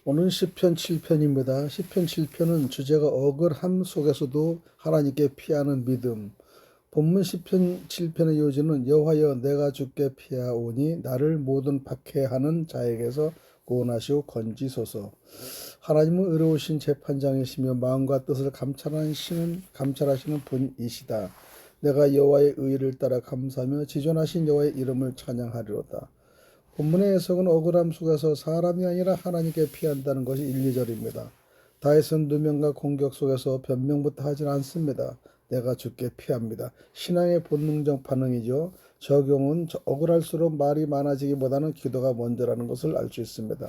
오늘 시편 7편입니다. 시편 7편은 주제가 억울함 속에서도 하나님께 피하는 믿음. 본문 시편 7편의 요지는 여호와여 내가 주께 피하오니 나를 모든 박해하는 자에게서 구원하시오 건지소서. 하나님은 의로우신 재판장이시며 마음과 뜻을 감찰하시는 분이시다. 내가 여호와의 의를 따라 감사하며 지존하신 여호와의 이름을 찬양하리로다. 본문의 해석은 억울함 속에서 사람이 아니라 하나님께 피한다는 것이 1, 2절입니다. 다윗은 누명과 공격 속에서 변명부터 하진 않습니다. 내가 주께 피합니다. 신앙의 본능적 반응이죠. 적용은 억울할수록 말이 많아지기보다는 기도가 먼저라는 것을 알 수 있습니다.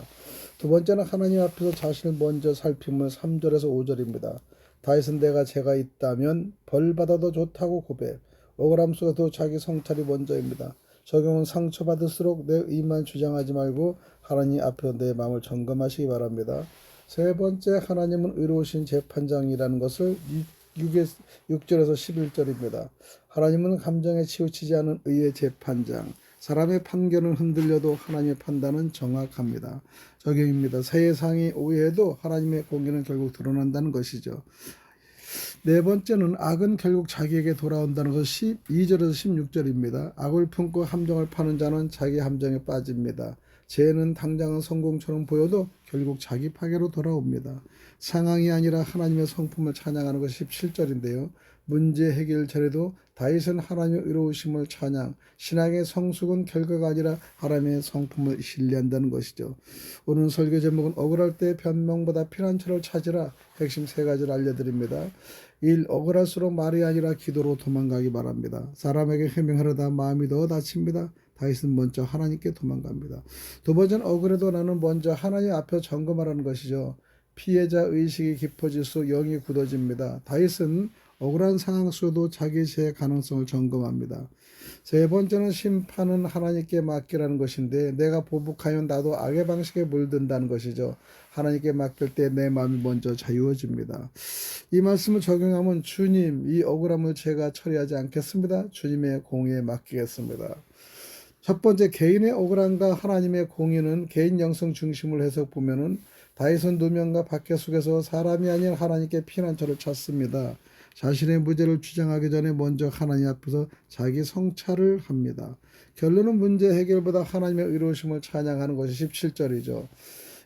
두 번째는 하나님 앞에서 자신을 먼저 살피면 3절에서 5절입니다. 다윗은 내가 죄가 있다면 벌받아도 좋다고 고백. 억울함 속에도 자기 성찰이 먼저입니다. 적용은 상처받을수록 내 의만 주장하지 말고 하나님 앞에서 내 마음을 점검하시기 바랍니다. 세 번째, 하나님은 의로우신 재판장이라는 것을 6절에서 11절입니다. 하나님은 감정에 치우치지 않은 의의 재판장. 사람의 판결은 흔들려도 하나님의 판단은 정확합니다. 적용입니다. 세상이 오해해도 하나님의 공의는 결국 드러난다는 것이죠. 네 번째는 악은 결국 자기에게 돌아온다는 것이 12절에서 16절입니다. 악을 품고 함정을 파는 자는 자기 함정에 빠집니다. 죄는 당장은 성공처럼 보여도 결국 자기 파괴로 돌아옵니다. 상황이 아니라 하나님의 성품을 찬양하는 것이 17절인데요. 문제 해결 전에도 다윗은 하나님의 의로우심을 찬양, 신앙의 성숙은 결과가 아니라 하나님의 성품을 신뢰한다는 것이죠. 오늘 설교 제목은 억울할 때 변명보다 피난처를 찾으라. 핵심 세 가지를 알려드립니다. 1. 억울할수록 말이 아니라 기도로 도망가기 바랍니다. 사람에게 해명하려다 마음이 더 다칩니다. 다윗은 먼저 하나님께 도망갑니다. 두 번째는 억울해도 나는 먼저 하나님 앞에 점검하라는 것이죠. 피해자 의식이 깊어질수록 영이 굳어집니다. 다윗은 억울한 상황 속에도 자기 죄의 가능성을 점검합니다. 세 번째는 심판은 하나님께 맡기라는 것인데 내가 보복하면 나도 악의 방식에 물든다는 것이죠. 하나님께 맡길 때 내 마음이 먼저 자유해집니다. 이 말씀을 적용하면 주님, 이 억울함을 제가 처리하지 않겠습니다. 주님의 공의에 맡기겠습니다. 첫 번째, 개인의 억울함과 하나님의 공의는 개인 영성 중심을 해서 보면은 다윗은 누명과 박해 속에서 사람이 아닌 하나님께 피난처를 찾습니다. 자신의 무죄를 주장하기 전에 먼저 하나님 앞에서 자기 성찰을 합니다. 결론은 문제 해결보다 하나님의 의로우심을 찬양하는 것이 17절이죠.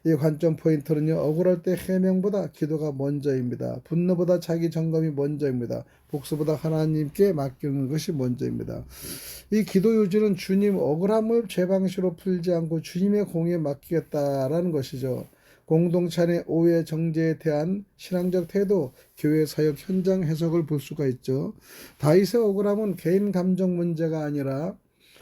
이 관점 포인트는요. 억울할 때 해명보다 기도가 먼저입니다. 분노보다 자기 점검이 먼저입니다. 복수보다 하나님께 맡기는 것이 먼저입니다. 이 기도 요지는 주님 억울함을 제 방식으로 풀지 않고 주님의 공에 맡기겠다라는 것이죠. 공동체 안의 오해 정죄에 대한 신앙적 태도, 교회 사역 현장 해석을 볼 수가 있죠. 다윗의 억울함은 개인 감정 문제가 아니라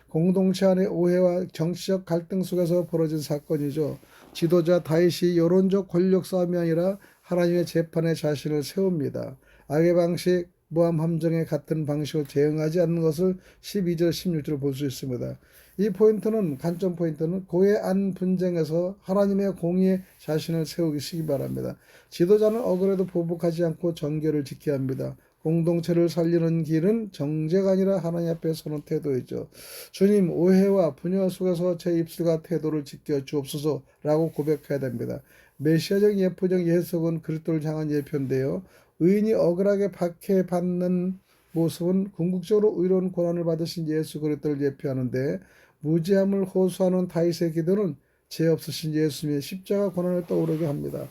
공동체 안의 오해와 정치적 갈등 속에서 벌어진 사건이죠. 지도자 다윗이 여론적 권력 싸움이 아니라 하나님의 재판에 자신을 세웁니다. 악의 방식, 모함 함정에 같은 방식으로 대응하지 않는 것을 12절, 16절 볼 수 있습니다. 이 포인트는 관점 포인트는 고해 안 분쟁에서 하나님의 공의에 자신을 세우시기 바랍니다. 지도자는 억울해도 보복하지 않고 정결을 지켜야 합니다. 공동체를 살리는 길은 정죄가 아니라 하나님 앞에 서는 태도이죠. 주님, 오해와 분열 속에서 제 입술과 태도를 지켜 주옵소서라고 고백해야 됩니다. 메시아적 예표적 해석은 그리스도를 향한 예표인데요. 의인이 억울하게 박해받는 모습은 궁극적으로 의로운 고난을 받으신 예수 그리스도를 예표하는데 무죄함을 호소하는 다윗의 기도는 죄 없으신 예수님의 십자가 고난을 떠오르게 합니다.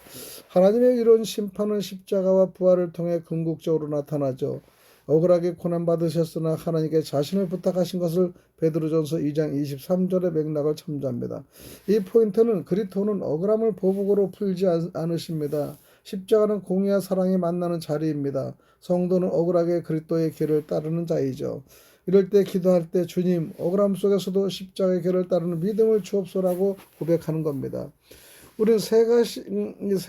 하나님의 이런 심판은 십자가와 부활을 통해 궁극적으로 나타나죠. 억울하게 고난받으셨으나 하나님께 자신을 부탁하신 것을 베드로전서 2장 23절의 맥락을 참조합니다. 이 포인트는 그리스도는 억울함을 보복으로 풀지 않으십니다. 십자가는 공의와 사랑이 만나는 자리입니다. 성도는 억울하게 그리스도의 길을 따르는 자이죠. 이럴 때 기도할 때 주님 억울함 속에서도 십자가의 길을 따르는 믿음을 주옵소라고 고백하는 겁니다. 우리는 세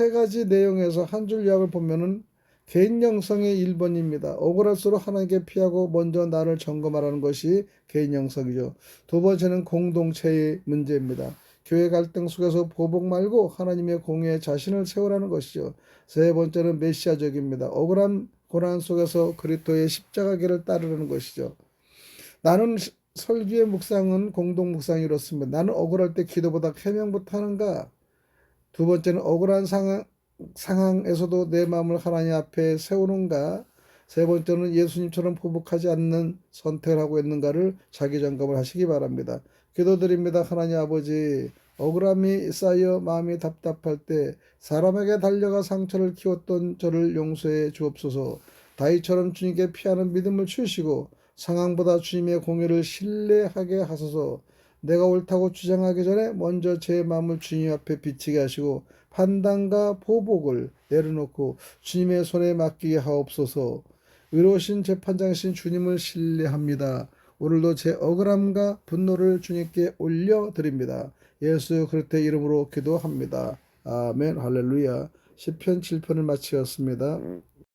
가지 내용에서 한 줄 요약을 보면은 개인 영성의 1번입니다. 억울할수록 하나님께 피하고 먼저 나를 점검하라는 것이 개인 영성이죠. 두 번째는 공동체의 문제입니다. 교회 갈등 속에서 보복 말고 하나님의 공의에 자신을 세우라는 것이죠. 세 번째는 메시아적입니다. 억울한 고난 속에서 그리스도의 십자가 길을 따르라는 것이죠. 나는 설교의 묵상은 공동 묵상이 이렇습니다. 나는 억울할 때 기도보다 해명부터 하는가? 두 번째는 억울한 상황에서도 내 마음을 하나님 앞에 세우는가. 세 번째는 예수님처럼 포복하지 않는 선택을 하고 있는가를 자기 점검을 하시기 바랍니다. 기도드립니다. 하나님 아버지, 억울함이 쌓여 마음이 답답할 때 사람에게 달려가 상처를 키웠던 저를 용서해 주옵소서. 다윗처럼 주님께 피하는 믿음을 주시고 상황보다 주님의 공의를 신뢰하게 하소서. 내가 옳다고 주장하기 전에 먼저 제 마음을 주님 앞에 비치게 하시고 판단과 보복을 내려놓고 주님의 손에 맡기게 하옵소서. 의로우신 재판장이신 주님을 신뢰합니다. 오늘도 제 억울함과 분노를 주님께 올려드립니다. 예수 그리스도의 이름으로 기도합니다. 아멘 할렐루야. 시편 7편을 마치었습니다.